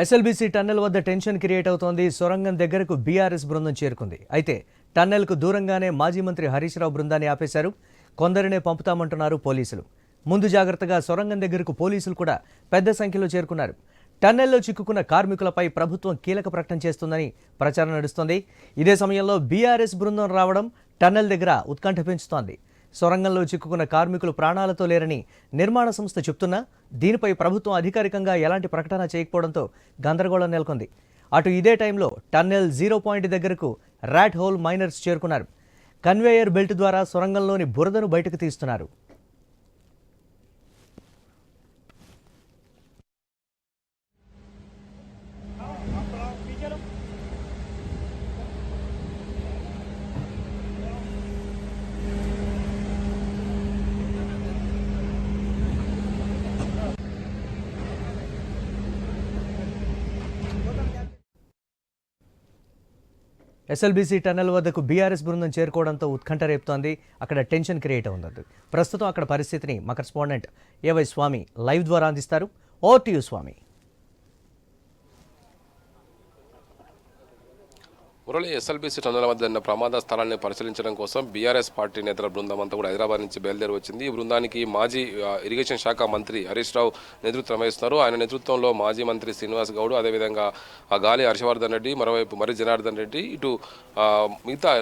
SLBC tunnel వద్ద tension create అవుతోంది. సొరంగం దగ్గరకు బీఆర్ఎస్ బృందం చేరుకుంది. అయితే టన్నెల్కు దూరంగానే మాజీ మంత్రి హరీష్ రావు బృందాన్ని ఆపేశారు. కొందరినే పంపుతామంటున్నారు పోలీసులు. ముందు జాగ్రత్తగా సొరంగం దగ్గరకు పోలీసులు కూడా పెద్ద సంఖ్యలో చేరుకున్నారు. టన్నెల్లో చిక్కుకున్న కార్మికులపై ప్రభుత్వం కీలక ప్రకటన చేస్తుందని ప్రచారం నడుస్తోంది. ఇదే సమయంలో బీఆర్ఎస్ బృందం రావడం టన్నెల్ దగ్గర ఉత్కంఠ పెంచుతోంది. సొరంగంలో చిక్కుకున్న కార్మికులు ప్రాణాలతో లేరని నిర్మాణ సంస్థ చెప్తున్నా దీనిపై ప్రభుత్వం అధికారికంగా ఎలాంటి ప్రకటన చేయకపోవడంతో గందరగోళం నెలకొంది. అటు ఇదే టైంలో టన్నెల్ 0 పాయింట్ దగ్గరకు ర్యాట్ హోల్ మైనర్స్ చేరుకున్నారు. కన్వేయర్ బెల్ట్ ద్వారా సొరంగంలోని బురదను బయటకు తీస్తున్నారు. ఎస్ఎల్బీసీ టన్నెల్ వద్దకు బీఆర్ఎస్ బృందం చేరుకోవడంతో ఉత్కంఠ రేపుతోంది. అక్కడ టెన్షన్ క్రియేట్ అవుతుంది. ప్రస్తుతం అక్కడ పరిస్థితిని మా కరెస్పాండెంట్ ఏవై స్వామి లైవ్ ద్వారా అందిస్తారు. Over to you Swami. Murali, SLBC టన్నెల వద్ద ఉన్న ప్రమాద స్థలాన్ని పరిశీలించడం కోసం బీఆర్ఎస్ పార్టీ నేతల బృందం అంతా కూడా హైదరాబాద్ నుంచి బయలుదేరి వచ్చింది. ఈ బృందానికి మాజీ ఇరిగేషన్ శాఖ మంత్రి హరీష్ రావు నేతృత్వం వహిస్తున్నారు. ఆయన నేతృత్వంలో మాజీ మంత్రి శ్రీనివాస్ గౌడ్, అదేవిధంగా గాలి హర్షవర్ధన్ రెడ్డి, మరోవైపు మరి జనార్దన్ రెడ్డి, ఇటు మిగతా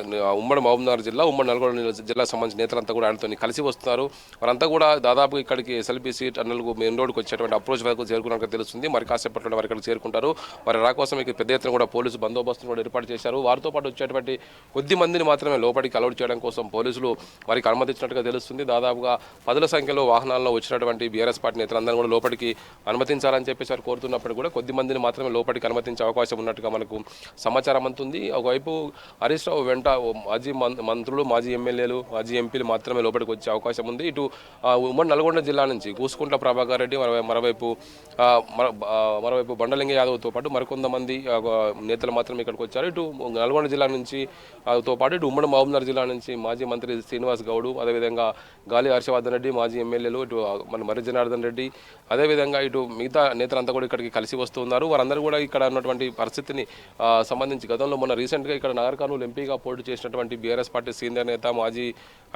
ఉమ్మడి మహబూబ్నగర్ జిల్లా, ఉమ్మడి నల్గొండ జిల్లాకు సంబంధించిన నేతలంతా కూడా ఆయనతో కలిసి వస్తున్నారు. వారంతా కూడా దాదాపు ఇక్కడికి ఎస్ఎల్బీసీ టన్నెల్కు మెయిన్ రోడ్కి వచ్చేటువంటి అప్రోచ్ వరకు చేరుకున్నట్టు తెలుస్తుంది. మరి కాసేపట్లో వారు ఇక్కడికి చేరుకుంటారు. వారి రాకోసం ఇక్కడ పెద్ద ఎత్తున కూడా పోలీసు బందోబస్తును కూడా ఏర్పాటు చేశారు. వారితో పాటు వచ్చేటువంటి కొద్ది మందిని మాత్రమే లోపలికి అలౌట్ చేయడం కోసం పోలీసులు వారికి అనుమతించినట్టుగా తెలుస్తుంది. దాదాపుగా 10ల సంఖ్యలో వాహనాల్లో వచ్చినటువంటి బీఆర్ఎస్ పార్టీ నేతలందరూ కూడా లోపలికి అనుమతించాలని చెప్పేసి వారు కోరుతున్నప్పుడు కూడా కొద్ది మందిని మాత్రమే లోపలికి అనుమతించే అవకాశం ఉన్నట్టుగా మనకు సమాచారం అందుతుంది. ఒకవైపు హరీష్ రావు వెంట మాజీ మంత్రులు, మాజీ ఎమ్మెల్యేలు, మాజీ ఎంపీలు మాత్రమే లోపలికి వచ్చే అవకాశం ఉంది. ఇటు ఉమ్మడి నల్గొండ జిల్లా నుంచి కూసుకుంట్ల ప్రభాకర్ రెడ్డి, మరోవైపు బండలింగ యాదవ్తో పాటు మరికొంతమంది నేతలు మాత్రమే ఇక్కడికి వచ్చారు. ఇటు నల్గొండ జిల్లా నుంచి తో పాటు ఇటు ఉమ్మడి మహబూబ్నగర్ జిల్లా నుంచి మాజీ మంత్రి శ్రీనివాస్ గౌడ్, అదేవిధంగా గాలి హర్షవర్ధన్ రెడ్డి, మాజీ ఎమ్మెల్యేలు, ఇటు మన మరి జనార్దన్ రెడ్డి, అదేవిధంగా ఇటు మిగతా నేతలంతా కూడా ఇక్కడికి కలిసి వస్తున్నారు. వారందరూ కూడా ఇక్కడ ఉన్నటువంటి పరిస్థితిని సంబంధించి గతంలో మొన్న రీసెంట్గా ఇక్కడ నగర్ కర్నూలు ఎంపీగా పోటీ చేసినటువంటి బీఆర్ఎస్ పార్టీ సీనియర్ నేత, మాజీ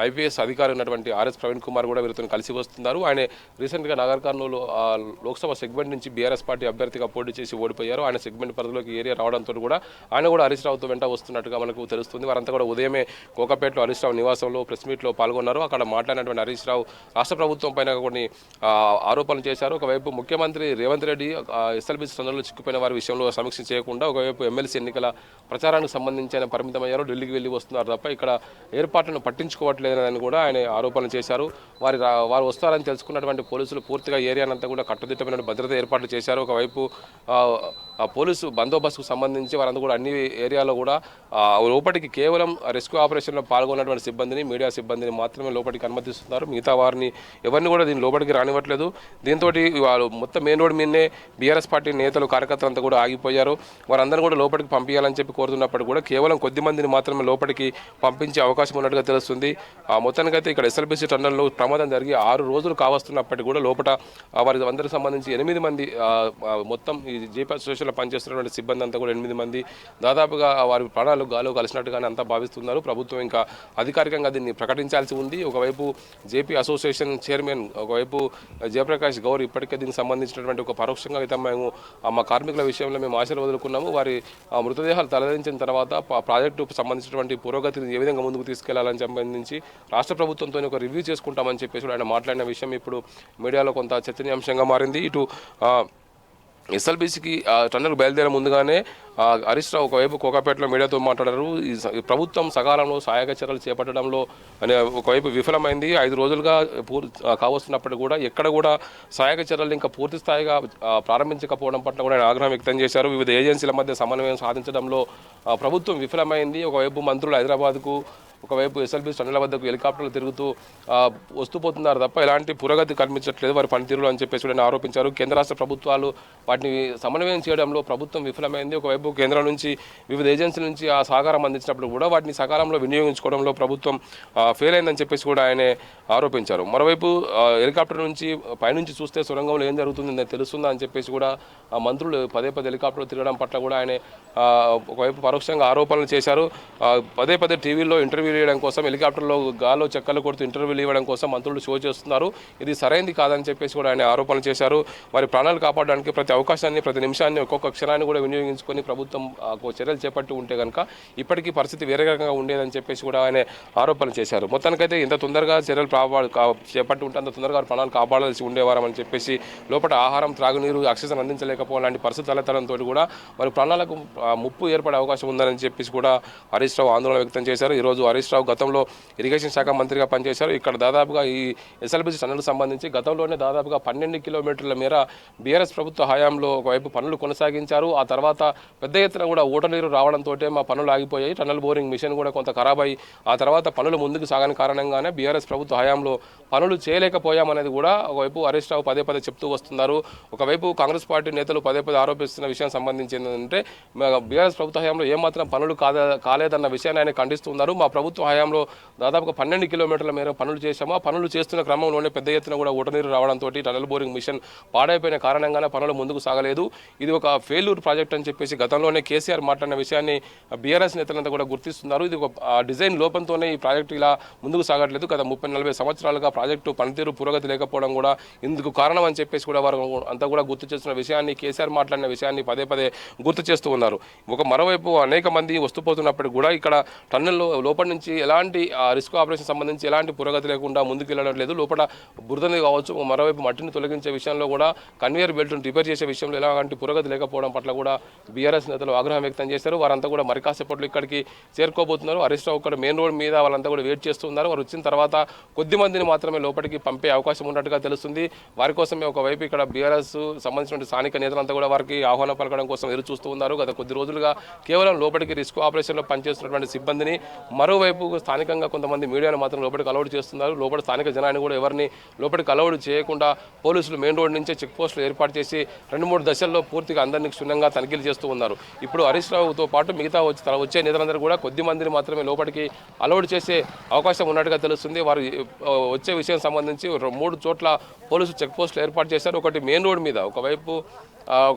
ఐపీఎస్ అధికారి ఉన్నటువంటి ఆర్ఎస్ ప్రవీణ్ కుమార్ కూడా వీరితో కలిసి వస్తున్నారు. ఆయన రీసెంట్గా నగర్ కర్నూలు లోక్సభ సెగ్మెంట్ నుంచి బీఆర్ఎస్ పార్టీ అభ్యర్థిగా పోటీ చేసి ఓడిపోయారు. ఆయన సెగ్మెంట్ పరిధిలోకి ఏరియా రావడంతో కూడా ఆయన కూడా హరీష్ రావుతో వెంట వస్తున్నట్టుగా మనకు తెలుస్తుంది. వారంతా కూడా ఉదయమే కోకాపేటలో హరీష్ రావు నివాసంలో ప్రెస్ మీట్లో పాల్గొన్నారు. అక్కడ మాట్లాడినటువంటి హరీష్ రావు రాష్ట్ర ప్రభుత్వం పైన కొన్ని ఆరోపణలు చేశారు. ఒకవైపు ముఖ్యమంత్రి రేవంత్ రెడ్డి ఎస్ఎల్బీసీ టన్నెల్లో చిక్కుపోయిన వారి విషయంలో సమీక్ష చేయకుండా ఒకవైపు ఎమ్మెల్సీ ఎన్నికల ప్రచారానికి సంబంధించి ఆయన పరిమితమయ్యారు, ఢిల్లీకి వెళ్ళి వస్తున్నారు తప్ప ఇక్కడ ఏర్పాట్లను పట్టించుకోవట్లేదని కూడా ఆయన ఆరోపణలు చేశారు. వారు వస్తారని తెలుసుకున్నటువంటి పోలీసులు పూర్తిగా ఏరియానంతా కూడా కట్టుదిట్టమైన భద్రత ఏర్పాట్లు చేశారు. ఒకవైపు పోలీసు బందోబస్తుకు సంబంధించి వారంతా కూడా అన్ని ఏరియాలో కూడా లోపలికి కేవలం రెస్క్యూ ఆపరేషన్లో పాల్గొన్నటువంటి సిబ్బందిని, మీడియా సిబ్బందిని మాత్రమే లోపలికి అనుమతిస్తున్నారు. మిగతా వారిని ఎవరిని కూడా దీని లోపలికి రానివ్వట్లేదు. దీంతో వాళ్ళు మొత్తం మెయిన్ రోడ్ మీదనే బీఆర్ఎస్ పార్టీ నేతలు, కార్యకర్తలంతా కూడా ఆగిపోయారు. వారందరూ కూడా లోపలికి పంపించాలని చెప్పి కోరుతున్నప్పుడు కూడా కేవలం కొద్ది మందిని మాత్రమే లోపలికి పంపించే అవకాశం ఉన్నట్టుగా తెలుస్తుంది. మొత్తానికైతే ఇక్కడ ఎస్ఎల్బీసీ టన్నెల్లో ప్రమాదం జరిగి 6 రోజులు కావస్తున్నప్పటికీ కూడా లోపల వారి అందరికి సంబంధించి 8 మంది మొత్తం ఈ జేపీ అసోసియేషన్లో పనిచేస్తున్నటువంటి సిబ్బంది అంతా కూడా 8 మంది దాదాపుగా వారి ప్రాణాలు గాలో కలిసినట్టుగానే అంతా భావిస్తున్నారు. ప్రభుత్వం ఇంకా అధికారికంగా దీన్ని ప్రకటించాల్సి ఉంది. ఒకవైపు జేపీ అసోసియేషన్ చైర్మన్, ఒకవైపు జయప్రకాష్ గౌర్ ఇప్పటికే దీనికి సంబంధించినటువంటి ఒక పరోక్షంగా అయితే మేము మా కార్మికుల విషయంలో మేము ఆశలు వదులుకున్నాము. వారి మృతదేహాలు తరలించిన తర్వాత ప్రాజెక్టుకు సంబంధించినటువంటి పురోగతిని ఏ విధంగా ముందుకు తీసుకెళ్లాలని సంబంధించి రాష్ట్ర ప్రభుత్వంతో ఒక రివ్యూ చేసుకుంటామని చెప్పేసి ఆయన మాట్లాడిన విషయం ఇప్పుడు మీడియాలో కొంత చర్చనీయాంశంగా మారింది. ఇటు ఎస్ఎల్బీసీకి టన్నెల్ బయలుదేరే ముందుగానే హరీష్ రావు ఒకవైపు కోకాపేటలో మీడియాతో మాట్లాడారు. ఈ ప్రభుత్వం సకాలంలో సహాయక చర్యలు చేపట్టడంలో అనే ఒకవైపు విఫలమైంది. 5 రోజులుగా కావస్తున్నప్పటికీ కూడా ఎక్కడ కూడా సహాయక చర్యలు ఇంకా పూర్తి స్థాయిగా ప్రారంభించకపోవడం పట్ల కూడా ఆయన ఆగ్రహం వ్యక్తం చేశారు. వివిధ ఏజెన్సీల మధ్య సమన్వయం సాధించడంలో ప్రభుత్వం విఫలమైంది. ఒకవైపు మంత్రులు హైదరాబాద్కు ఒకవైపు ఎస్ఎల్బీ టన్నెల వద్దకు హెలికాప్టర్లు తిరుగుతూ వస్తూ పోతున్నారు తప్ప ఎలాంటి పురోగతి కనిపించట్లేదు వారి పనితీరులో అని చెప్పేసి కూడా ఆయన ఆరోపించారు. కేంద్ర రాష్ట్ర ప్రభుత్వాలు వాటిని సమన్వయం చేయడంలో ప్రభుత్వం విఫలమైంది. ఒకవైపు కేంద్రం నుంచి వివిధ ఏజెన్సీల నుంచి ఆ సహకారం అందించినప్పుడు కూడా వాటిని సకాలంలో వినియోగించుకోవడంలో ప్రభుత్వం ఫెయిల్ అయిందని చెప్పేసి కూడా ఆయన ఆరోపించారు. మరోవైపు హెలికాప్టర్ నుంచి పైనుంచి చూస్తే సొరంగంలో ఏం జరుగుతుందని తెలుస్తుందా అని చెప్పేసి కూడా మంత్రులు పదే హెలికాప్టర్లు తిరగడం పట్ల కూడా ఆయన ఒకవైపు పరోక్షంగా ఆరోపణలు చేశారు. పదే టీవీలో ఇంటర్వ్యూలు ఇవ్వడం కోసం హెలికాప్టర్లో గాల్లో చెక్కలు కొడుతూ ఇంటర్వ్యూలు ఇవ్వడం కోసం మంత్రులు షో చేస్తున్నారు. ఇది సరైనది కాదని చెప్పేసి కూడా ఆయన ఆరోపణలు చేశారు. వారి ప్రాణాలు కాపాడడానికి ప్రతి అవకాశాన్ని ప్రతి నిమిషాన్ని ఒక్కొక్క క్షణాన్ని కూడా వినియోగించుకొని ప్రభుత్వం చర్యలు చేపట్టి ఉంటే కనుక ఇప్పటికీ పరిస్థితి వేరే రకంగా ఉండేదని చెప్పేసి కూడా ఆయన ఆరోపణలు చేశారు. మొత్తానికైతే ఇంత తొందరగా చర్యలు చేపట్టి ఉంటే అంత తొందరగా ప్రాణాలు కాపాడాల్సి ఉండేవారని చెప్పేసి లోపల ఆహారం త్రాగునీరు ఆక్సిజన్ అందించలేకపోవడం లాంటి పరిస్థితులు తలెత్తడంతో కూడా వారి ప్రాణాలకు ముప్పు ఏర్పడే అవకాశం ఉందని చెప్పేసి కూడా హరీష్ రావు ఆందోళన వ్యక్తం చేశారు. ఈరోజు హరీష్ రావు గతంలో ఇరిగేషన్ శాఖ మంత్రిగా పనిచేశారు. ఇక్కడ దాదాపుగా ఈ ఎస్ఎల్బీసీ టన్నెల్కు సంబంధించి గతంలోనే దాదాపుగా 12 కిలోమీటర్ల మేర బీఆర్ఎస్ ప్రభుత్వ హయాంలో ఒకవైపు పనులు కొనసాగించారు. ఆ తర్వాత పెద్ద ఎత్తున కూడా ఊటనీరు రావడంతో మా పనులు ఆగిపోయాయి. టన్నెల్ బోరింగ్ మిషన్ కూడా కొంత ఖరాబ్ అయ్యి ఆ తర్వాత పనులు ముందుకు సాగని కారణంగానే బీఆర్ఎస్ ప్రభుత్వ హయాంలో పనులు చేయలేకపోయామనేది కూడా ఒకవైపు హరీష్ రావు పదే చెప్తూ వస్తున్నారు. ఒకవైపు కాంగ్రెస్ పార్టీ నేతలు పదే ఆరోపిస్తున్న విషయం సంబంధించి ఏంటంటే బీఆర్ఎస్ ప్రభుత్వ హయాంలో ఏమాత్రం పనులు కాలేదన్న విషయాన్ని ఆయన ఖండిస్తున్నారు. మా ప్రభుత్వ హయాంలో దాదాపుగా 12 కిలోమీటర్ల మేర పనులు చేశాము. ఆ పనులు చేస్తున్న క్రమంలోనే పెద్ద ఎత్తున కూడా ఊటనీరు రావడంతో టన్నెల్ బోరింగ్ మిషన్ పాడైపోయిన కారణంగానే పనులు ముందుకు సాగలేదు. ఇది ఒక ఫెయిల్యూర్ ప్రాజెక్ట్ అని చెప్పేసి గతంలోనే కేసీఆర్ మాట్లాడిన విషయాన్ని బీఆర్ఎస్ నేతలంతా కూడా గుర్తిస్తున్నారు. ఇది ఒక డిజైన్ లోపంతోనే ఈ ప్రాజెక్టు ఇలా ముందుకు సాగట్లేదు. గత 30-40 సంవత్సరాలుగా ప్రాజెక్టు పనితీరు పురోగతి లేకపోవడం కూడా ఇందుకు కారణం అని చెప్పేసి కూడా వారు అంతా కూడా గుర్తు చేస్తున్న విషయాన్ని కేసీఆర్ మాట్లాడిన విషయాన్ని పదే గుర్తు చేస్తూ ఉన్నారు. మరోవైపు అనేక మంది వస్తుపోతున్నప్పటికీ కూడా ఇక్కడ టన్నెల్లో లోపల నుంచి ఎలాంటి రిస్క్ ఆపరేషన్ సంబంధించి ఎలాంటి పురోగతి లేకుండా ముందుకు వెళ్ళడం లేదు. లోపల బురదని కావచ్చు, మరోవైపు మట్టిని తొలగించే విషయంలో కూడా కన్వేయర్ బెల్ట్ను రిపేర్ చేసే విషయంలో ఎలాంటి పురోగతి లేకపోవడం పట్ల కూడా బీఆర్ఎస్ నేతలు ఆగ్రహం వ్యక్తం చేశారు. వారంతా కూడా మరి కాసేపట్లో ఇక్కడికి చేరుకోబోతున్నారు. హరీష్ రావు ఇక్కడ మెయిన్ రోడ్ మీద వాళ్ళంతా కూడా వెయిట్ చేస్తున్నారు. వారు వచ్చిన తర్వాత కొద్ది మందిని మాత్రమే లోపలికి పంపే అవకాశం ఉన్నట్టుగా తెలుస్తుంది. వారి కోసమే ఒకవైపు ఇక్కడ బీఆర్ఎస్ సంబంధించిన స్థానిక నేతలంతా కూడా వారికి ఆహ్వానం పలకడం కోసం ఎదురు చూస్తూ ఉన్నారు. గత కొద్ది రోజులుగా కేవలం లోపలికి రిస్క్ ఆపరేషన్లో పనిచేస్తున్నటువంటి సిబ్బందిని, మరోవైపు స్థానికంగా కొంతమంది మీడియాను మాత్రం లోపలికి అలౌడ్ చేస్తున్నారు. లోపల స్థానిక జనాన్ని కూడా ఎవరిని లోపలికి అలౌడ్ చేయకుండా పోలీసులు మెయిన్ రోడ్ నుంచే చెక్ పోస్టులు ఏర్పాటు చేసి 2-3 దశల్లో పూర్తిగా అందరినీ క్షుణ్ణంగా తనిఖీలు చేస్తూ ఉన్నారు. ఇప్పుడు హరీష్ రావుతో పాటు మిగతా వచ్చే నేతలందరూ కూడా కొద్ది మందిని మాత్రమే లోపలికి అలౌడ్ చేసే అవకాశం ఉన్నట్టుగా తెలుస్తుంది. వారు వచ్చే విషయం సంబంధించి 3 చోట్ల పోలీసులు చెక్ పోస్టులు ఏర్పాటు చేశారు. ఒకటి మెయిన్ రోడ్ మీద, ఒకవైపు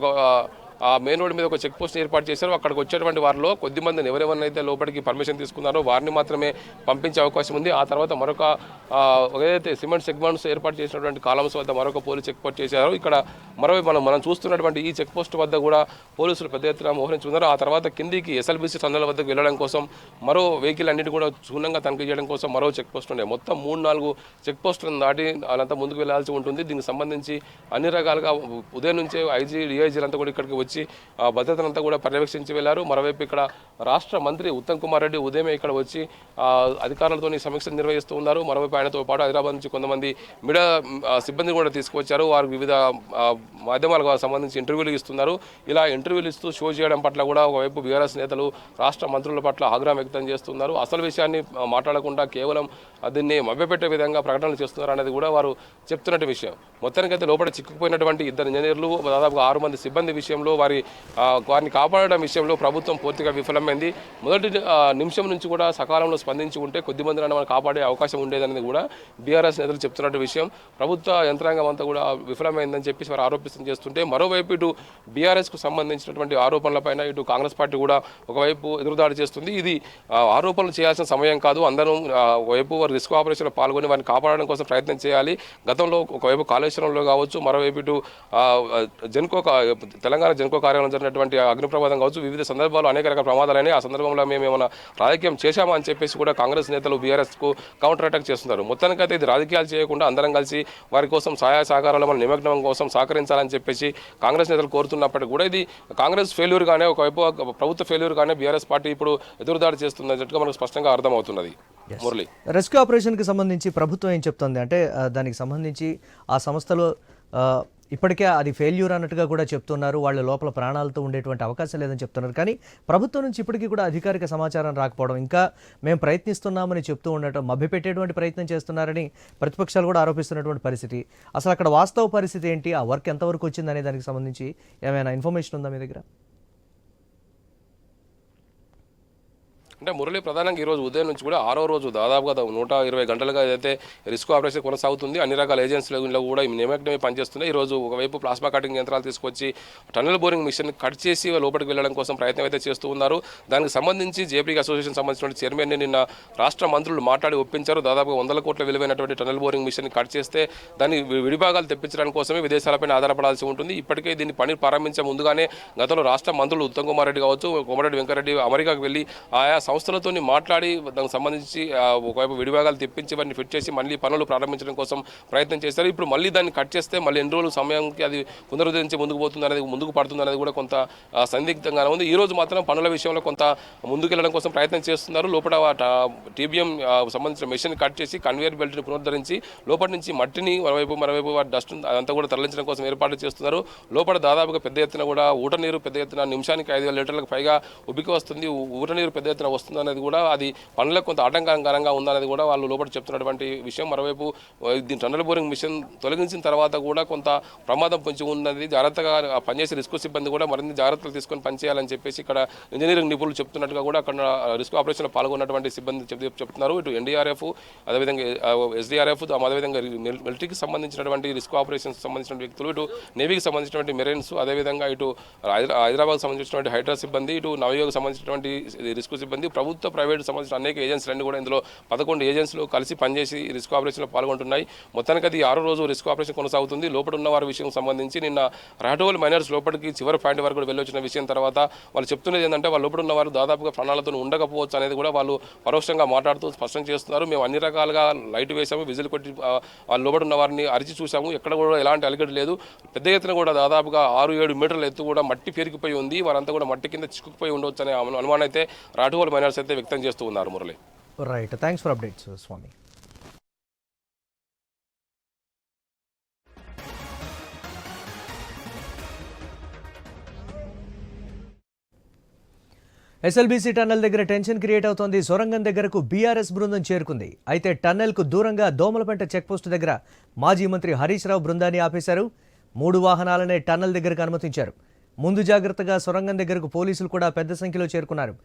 ఆ మెయిన్ రోడ్ మీద ఒక చెక్ పోస్ట్ ఏర్పాటు చేశారు. అక్కడికి వచ్చేటువంటి వారిలో కొద్ది మందిని ఎవరెవరినైతే లోపలికి పర్మిషన్ తీసుకున్నారో వారిని మాత్రమే పంపించే అవకాశం ఉంది. ఆ తర్వాత మరొక ఏదైతే సిమెంట్ సెగ్మెంట్స్ ఏర్పాటు చేసినటువంటి కాలమ్స్ వద్ద మరొక పోలీసు చెక్ పోస్ట్ చేశారు. ఇక్కడ మనం చూస్తున్నటువంటి ఈ చెక్ పోస్ట్ వద్ద కూడా పోలీసులు పెద్ద ఎత్తున మోహరించుకున్నారు. ఆ తర్వాత కిందికి ఎస్ఎల్బీసీ టన్నెల్ వద్దకు వెళ్ళడం కోసం మరో వెహికల్ అన్నిటి కూడా క్షుణ్ణంగా తనిఖీ చేయడం కోసం మరో చెక్ పోస్ట్ ఉండే. మొత్తం 3-4 చెక్ పోస్టులను దాటి వాళ్ళంతా ముందుకు వెళ్లాల్సి ఉంటుంది. దీనికి సంబంధించి అన్ని రకాలుగా ఉదయం నుంచే ఐజీ డిఐజీలంతా కూడా ఇక్కడికి వచ్చి భద్రతనంతా కూడా పర్యవేక్షించి వెళ్లారు. మరోవైపు ఇక్కడ రాష్ట్ర మంత్రి ఉత్తమ్ కుమార్ రెడ్డి ఉదయమే ఇక్కడ వచ్చి అధికారులతో సమీక్షలు నిర్వహిస్తూ ఉన్నారు. మరోవైపు ఆయనతో పాటు హైదరాబాద్ నుంచి కొంతమంది మీడియా సిబ్బంది కూడా తీసుకువచ్చారు. వారు వివిధ మాధ్యమాలకు సంబంధించి ఇంటర్వ్యూలు ఇస్తున్నారు. ఇలా ఇంటర్వ్యూలు ఇస్తూ షో చేయడం పట్ల కూడా ఒకవైపు బీఆర్ఎస్ నేతలు రాష్ట్ర మంత్రుల పట్ల ఆగ్రహం వ్యక్తం చేస్తున్నారు. అసలు విషయాన్ని మాట్లాడకుండా కేవలం దీన్ని మభ్యపెట్టే విధంగా ప్రకటనలు చేస్తున్నారు అనేది కూడా వారు చెప్తున్నట్టు విషయం. మొత్తానికైతే లోపల చిక్కుకుపోయినటువంటి 2 ఇంజనీర్లు, దాదాపుగా 6 మంది సిబ్బంది విషయంలో వారిని కాపాడడం విషయంలో ప్రభుత్వం పూర్తిగా విఫలమైంది. మొదటి నిమిషం నుంచి కూడా సకాలంలో స్పందించి ఉంటే కొద్ది మందిని మనం కాపాడే అవకాశం ఉండేదనేది కూడా బీఆర్ఎస్ నేతలు చెప్తున్నట్టు విషయం. ప్రభుత్వ యంత్రాంగం అంతా కూడా విఫలమైందని చెప్పేసి వారు ఆరోపిస్తూ చేస్తుంటే మరోవైపు ఇటు బీఆర్ఎస్కు సంబంధించినటువంటి ఆరోపణలపైన ఇటు కాంగ్రెస్ పార్టీ కూడా ఒకవైపు ఎదురుదాడి చేస్తుంది. ఇది ఆరోపణలు చేయాల్సిన సమయం కాదు. అందరూ ఒకవైపు వారు రిస్క్ ఆపరేషన్లో పాల్గొని వారిని కాపాడడం కోసం ప్రయత్నం చేయాలి. గతంలో ఒకవైపు కాళేశ్వరంలో కావచ్చు, మరోవైపు ఇటు తెలంగాణ జెన్కో కార్యాలయం జరిగినటువంటి అగ్ని ప్రమాదం కావచ్చు, వివిధ సందర్భాల్లో అనేక రకాల ప్రమాదాలని ఆ సందర్భంలో మేము ఏమైనా రాజకీయం చేశామా అని చెప్పేసి కూడా కాంగ్రెస్ నేతలు బీఆర్ఎస్కు కౌంటర్ అటాక్ చేస్తున్నారు. మొత్తానికైతే ఇది రాజకీయాలు చేయకుండా అందరం కలిసి వారి కోసం సహాయ సహకారాల మన నిమగ్నం కోసం సహకరించాలని చెప్పేసి కాంగ్రెస్ నేతలు కోరుతున్నప్పటికీ కూడా ఇది కాంగ్రెస్ ఫెయిల్యూర్గానే, ఒకవైపు ప్రభుత్వ ఫెయిల్యూర్గానే బీఆర్ఎస్ పార్టీ ఇప్పుడు ఎదురుదాడి చేస్తున్నట్టుగా మనకు స్పష్టంగా అర్థమవుతున్నది. మురళి, రెస్క్యూ ఆపరేషన్కి సంబంధించి ప్రభుత్వం ఏం చెప్తుంది అంటే దానికి సంబంధించి ఆ సంస్థలో ఇప్పటికే అది ఫెయిల్యూర్ అన్నట్టుగా కూడా చెప్తున్నారు. వాళ్ళ లోపల ప్రాణాలతో ఉండేటువంటి అవకాశం లేదని చెప్తున్నారు. కానీ ప్రభుత్వం నుంచి ఇప్పటికీ కూడా అధికారిక సమాచారం రాకపోవడం, ఇంకా మేము ప్రయత్నిస్తున్నామని చెప్తూ ఉండటం, మభ్యపెట్టేటువంటి ప్రయత్నం చేస్తున్నారని ప్రతిపక్షాలు కూడా ఆరోపిస్తున్నటువంటి పరిస్థితి. అసలు అక్కడ వాస్తవ పరిస్థితి ఏంటి, ఆ వర్క్ ఎంతవరకు వచ్చిందనే దానికి సంబంధించి ఏమైనా ఇన్ఫర్మేషన్ ఉందా మీ దగ్గర? అంటే మురళి ప్రధానంగా ఈరోజు ఉదయం నుంచి కూడా 6వ రోజు దాదాపుగా 120 గంటలుగా ఏదైతే రిస్క్ ఆపరేషన్ కొనసాగుతుంది. అన్ని రకాల ఏజెన్సీలలో కూడా నిమగ్నమై పనిచేస్తున్నాయి. ఈరోజు ఒకవైపు ప్లాస్మా కటింగ్ యంత్రాలు తీసుకొచ్చి టన్నెల్ బోరింగ్ మిషన్ కట్ చేసి లోపలికి వెళ్ళడం కోసం ప్రయత్నం అయితే చేస్తూ ఉన్నారు. దానికి సంబంధించి జేపీ అసోసియేషన్ సంబంధించిన చైర్మన్ని నిన్న రాష్ట్ర మంత్రులు మాట్లాడి ఒప్పించారు. దాదాపుగా 100 కోట్ల విలువైనటువంటి టన్నెల్ బోరింగ్ మిషన్ కట్ చేస్తే దాన్ని విడిభాగాలు తెప్పించడానికి కోసమే విదేశాలపైన ఆధారపడాల్సి ఉంటుంది. ఇప్పటికే దీన్ని పని ప్రారంభించే ముందుగానే గతంలో రాష్ట్ర మంత్రులు ఉత్తమ్ కుమార్ రెడ్డి కావచ్చు, కోమటిరెడ్డి వెంకరెడ్డి అమెరికాకు వెళ్ళి ఆయా సంస్థలతో మాట్లాడి దానికి సంబంధించి ఒకవైపు విడిభాగాలు తెప్పించి వాటిని ఫిట్ చేసి మళ్ళీ పనులు ప్రారంభించడం కోసం ప్రయత్నం చేస్తారు. ఇప్పుడు మళ్ళీ దాన్ని కట్ చేస్తే మళ్ళీ ఎన్ని రోజులు సమయానికి అది పునరుద్ధరించి ముందుకు పడుతుంది అనేది కూడా కొంత సందిగ్ధంగానే ఉంది. ఈ రోజు మాత్రం పనుల విషయంలో కొంత ముందుకెళ్లడం కోసం ప్రయత్నం చేస్తున్నారు. లోపల టీబీఎం సంబంధించిన మెషిన్ కట్ చేసి కన్వేయర్ బెల్ట్ని పునరుద్ధరించి లోపల నుంచి మట్టిని మరోవైపు డస్ట్ అదంతా కూడా తరలించడం కోసం ఏర్పాట్లు చేస్తున్నారు. లోపల దాదాపుగా పెద్ద ఎత్తున కూడా ఊట నీరు పెద్ద ఎత్తున నిమిషానికి 5,000 లీటర్లకు పైగా ఉబ్బికి వస్తుంది. ఊట నీరు పెద్ద ఎత్తున వస్తుంది అనేది కూడా అది పనులకు కొంత ఆటంకకరంగా ఉందనేది కూడా వాళ్ళు లోపల చెప్తున్నటువంటి విషయం. మరోవైపు దీని టన్నెల్ బోరింగ్ మిషన్ తొలగించిన తర్వాత కూడా కొంత ప్రమాదం పొంచి ఉన్నది. జాగ్రత్తగా పనిచేసే రిస్క్ సిబ్బంది కూడా మరిన్ని జాగ్రత్తలు తీసుకొని పనిచేయాలని చెప్పేసి ఇక్కడ ఇంజనీరింగ్ నిపుణులు చెప్తున్నట్టుగా కూడా అక్కడ రిస్క్ ఆపరేషన్లో పాల్గొన్నటువంటి సిబ్బంది చెప్తున్నారు. ఇటు ఎన్డీఆర్ఎఫ్, అదేవిధంగా ఎస్డీఆర్ఎఫ్, అదేవిధంగా మిలిటరీకి సంబంధించినటువంటి రిస్క్ ఆపరేషన్స్ సంబంధించిన వ్యక్తులు, ఇటు నేవీకి సంబంధించినటువంటి మెరైన్స్, అదేవిధంగా ఇటు హైదరాబాద్ సంబంధించినటువంటి హైడ్రా సిబ్బంది, ఇటు నవయోగకు సంబంధించినటువంటి రిస్క్ సిబ్బంది, ప్రభుత్వ ప్రైవేట్ సంబంధించిన అనేక ఏజెన్సీలన్నీ కూడా ఇందులో 11 ఏజెన్సీలు కలిసి పనిచేసి రిస్క్ ఆపరేషన్లో పాల్గొంటున్నాయి. మొత్తానికి అది 6వ రోజు రిస్క్ ఆపరేషన్ కొనసాగుతుంది. లోపల ఉన్న వారి విషయం సంబంధించి నిన్న రాటోల్ మైనర్స్ లోపలికి చివరి పాయింట్ వరకు కూడా వెళ్ళొచ్చిన విషయం తర్వాత వాళ్ళు చెప్తున్నది ఏంటంటే వాళ్ళు లోపల ఉన్న వారు దాదాపుగా ప్రాణాలతో ఉండకపోవచ్చు అనేది కూడా వాళ్ళు పరోక్షంగా మాట్లాడుతూ స్పష్టం చేస్తున్నారు. మేము అన్ని రకాలుగా లైట్ వేసాము, విజిల్ కొట్టి వాళ్ళు లోపల ఉన్న వారిని అరిచి చూసాము, ఎక్కడ కూడా ఎలాంటి అలిగడి లేదు. పెద్ద ఎత్తున కూడా దాదాపుగా 6-7 మీటర్ల ఎత్తు కూడా మట్టి పేరుకుపోయి ఉంది. వారంతా కూడా మట్టి కింద చిక్కుకుపోయి ఉండవచ్చు అనే అనుమానం అయితే రాటోల్ మైనర్స్ అయితే వ్యక్తం చేస్తూ ఉన్నారు. Murali, right, thanks for updates Swamy. SLBC tunnel దగ్గర టెన్షన్ క్రియేట్ అవుతోంది. సొరంగం దగ్గరకు బీఆర్ఎస్ బృందం చేరుకుంది. అయితే టన్నెల్కు దూరంగా దోమలపెంట చెక్పోస్టు దగ్గర మాజీ మంత్రి హరీష్ రావు బృందాన్ని ఆపేశారు. 3 వాహనాలనే టన్నెల్ దగ్గరకు అనుమతించారు. ముందు జాగ్రత్తగా సొరంగం దగ్గరకు పోలీసులు కూడా పెద్ద సంఖ్యలో చేరుకున్నారు.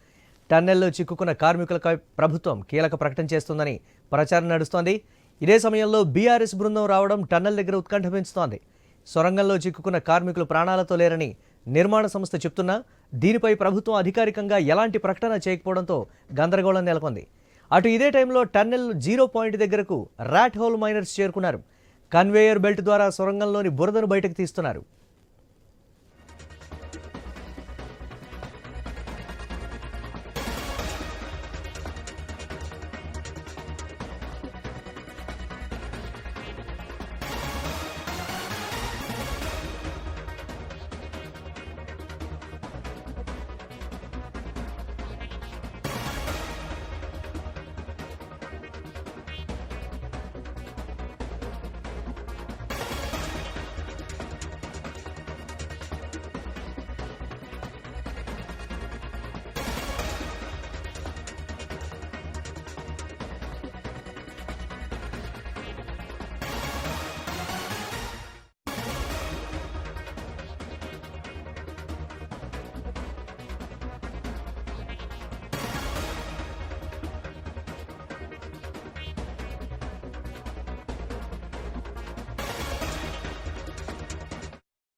టన్నెల్లో చిక్కుకున్న కార్మికులపై ప్రభుత్వం కీలక ప్రకటన చేస్తుందని ప్రచారం నడుస్తోంది. ఇదే సమయంలో బీఆర్ఎస్ బృందం రావడం టన్నెల్ దగ్గర ఉత్కంఠ పెంచుతోంది. సొరంగంలో చిక్కుకున్న కార్మికులు ప్రాణాలతో లేరని నిర్మాణ సంస్థ చెప్తున్నా దీనిపై ప్రభుత్వం అధికారికంగా ఎలాంటి ప్రకటన చేయకపోవడంతో గందరగోళం నెలకొంది. అటు ఇదే టైంలో టన్నెల్ 0 పాయింట్ దగ్గరకు రాట్ హోల్ మైనర్స్ చేరుకున్నారు. కన్వేయర్ బెల్ట్ ద్వారా సొరంగంలోని బురదను బయటకు తీస్తున్నారు.